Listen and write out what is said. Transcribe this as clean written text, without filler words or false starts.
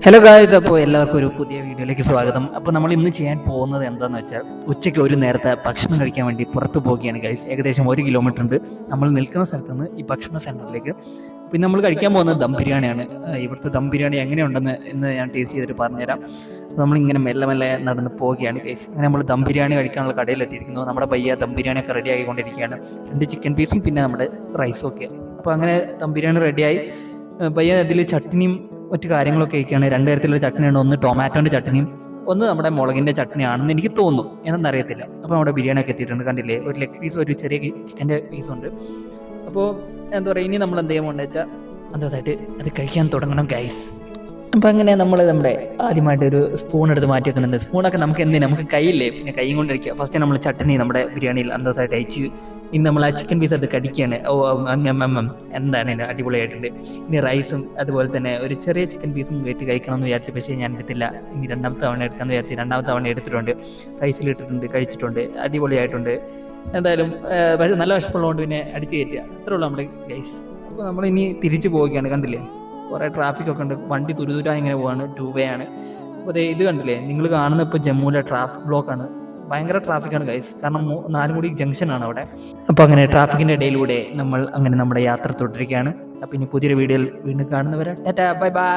Hello guys, അപ്പോൾ എല്ലാവർക്കും ഒരു പുതിയ വീഡിയോയിലേക്ക് സ്വാഗതം. അപ്പോൾ നമ്മൾ ഇന്ന് ചെയ്യാൻ പോകുന്നത് എന്താണെന്ന് വെച്ചാൽ ഉച്ചയ്ക്ക് ഒരു നേരത്തെ ഭക്ഷണം കഴിക്കാൻ വേണ്ടി പുറത്ത് പോവുകയാണ് ഗൈസ്. ഏകദേശം 1 കിലോമീറ്റർ ഉണ്ട് നമ്മൾ നിൽക്കുന്ന സ്ഥലത്ത് നിന്ന് ഈ ഭക്ഷണ സെൻറ്ററിലേക്ക്. പിന്നെ നമ്മൾ കഴിക്കാൻ പോകുന്നത് ദം ബിരിയാണിയാണ്. ഇവിടുത്തെ ദം ബിരിയാണി എങ്ങനെയുണ്ടെന്ന് ഇന്ന് ഞാൻ ടേസ്റ്റ് ചെയ്തിട്ട് പറഞ്ഞുതരാം. നമ്മളിങ്ങനെ മെല്ലെ മെല്ലെ നടന്ന് പോവുകയാണ് ഗൈസ്. അങ്ങനെ നമ്മൾ ദം ബിരിയാണി കഴിക്കാനുള്ള കടയിലെത്തിയിരിക്കുന്നു. നമ്മുടെ പയ്യ ദം ബിരിയാണിയൊക്കെ റെഡി ആയിക്കൊണ്ടിരിക്കുകയാണ്. 2 ചിക്കൻ പീസും പിന്നെ നമ്മുടെ റൈസും ഒക്കെ. അപ്പോൾ അങ്ങനെ ദം ബിരിയാണി റെഡിയായി. പയ്യ അതിൽ ചട്നിയും മറ്റു കാര്യങ്ങളൊക്കെ ഒക്കെയാണ്. 2 തരത്തിലുള്ള ചട്നിയാണ്. ഒന്ന് ടൊമാറ്റോൻ്റെ ചട്നിയും ഒന്ന് നമ്മുടെ മുളകിൻ്റെ ചട്നിയാണെന്ന് എനിക്ക് തോന്നുന്നു, എന്നറിയത്തില്ല. അപ്പോൾ നമ്മുടെ ബിരിയാണി ഒക്കെ എത്തിയിട്ടുണ്ട്. കണ്ടില്ലേ, ഒരു ലെഗ് പീസ്, ഒരു ചെറിയ ചിക്കൻ്റെ പീസുണ്ട്. അപ്പോൾ എന്താ പറയുക, ഇനി നമ്മൾ എന്ത് ചെയ്യുമ്പോൾ വെച്ചാൽ അതായിട്ട് അത് കഴിക്കാൻ തുടങ്ങണം ഗൈസ്. അപ്പം അങ്ങനെ നമ്മൾ നമ്മുടെ ആദ്യമായിട്ട് ഒരു സ്പൂൺ എടുത്ത് മാറ്റി വെക്കുന്നുണ്ട്. സ്പൂണൊക്കെ നമുക്ക് കൈയില്ലേ, പിന്നെ കൈയും കൊണ്ടിരിക്കുക. ഫസ്റ്റ് നമ്മൾ ചട്ടനി നമ്മുടെ ബിരിയാണിയിൽ അന്തസ്സായിട്ട് അയച്ച് ഇനി നമ്മൾ ആ ചിക്കൻ പീസ് എടുത്ത് കടിക്കുകയാണ്. എന്താണ് ഇതിന് അടിപൊളിയായിട്ടുണ്ട്. ഇനി റൈസും അതുപോലെ തന്നെ ഒരു ചെറിയ ചിക്കൻ പീസും കയറ്റി കഴിക്കണമെന്ന് വിചാരിച്ചു, പക്ഷേ ഞാൻ എടുത്തില്ല. ഇനി 2ാമത്തെ തവണ എടുക്കാമെന്ന് വിചാരിച്ച് 2ാമത്തെ തവണ എടുത്തിട്ടുണ്ട്. റൈസിലിട്ടിട്ടുണ്ട്, കഴിച്ചിട്ടുണ്ട്, അടിപൊളിയായിട്ടുണ്ട്. എന്തായാലും പക്ഷേ നല്ല വിശപ്പുള്ളതുകൊണ്ട് പിന്നെ അടിച്ച് കയറ്റുക, അത്രേ ഉള്ളൂ നമ്മുടെ ഗൈസ്. അപ്പോൾ നമ്മളിനി തിരിച്ചു പോവുകയാണ്. കണ്ടില്ലേ, കുറേ ട്രാഫിക്കൊക്കെ ഉണ്ട്. വണ്ടി തുരുതുരാ ഇങ്ങനെ പോവാണ്, 2 വേ ആണ്. അപ്പോൾ ഇത് കണ്ടില്ലേ, നിങ്ങൾ കാണുന്ന ഇപ്പോൾ ജമ്മുവിലെ ട്രാഫിക് ബ്ലോക്കാണ്. ഭയങ്കര ട്രാഫിക്കാണ് ഗൈസ്, കാരണം 4 ജംഗ്ഷനാണ് അവിടെ. അപ്പോൾ അങ്ങനെ ട്രാഫിക്കിൻ്റെ ഇടയിലൂടെ നമ്മൾ അങ്ങനെ നമ്മുടെ യാത്ര തുടരുകയാണ്. അപ്പോൾ ഇനി പുതിയൊരു വീഡിയോയിൽ വീണ്ടും കാണുന്നവരെ ടാറ്റാ, ബൈ ബൈ.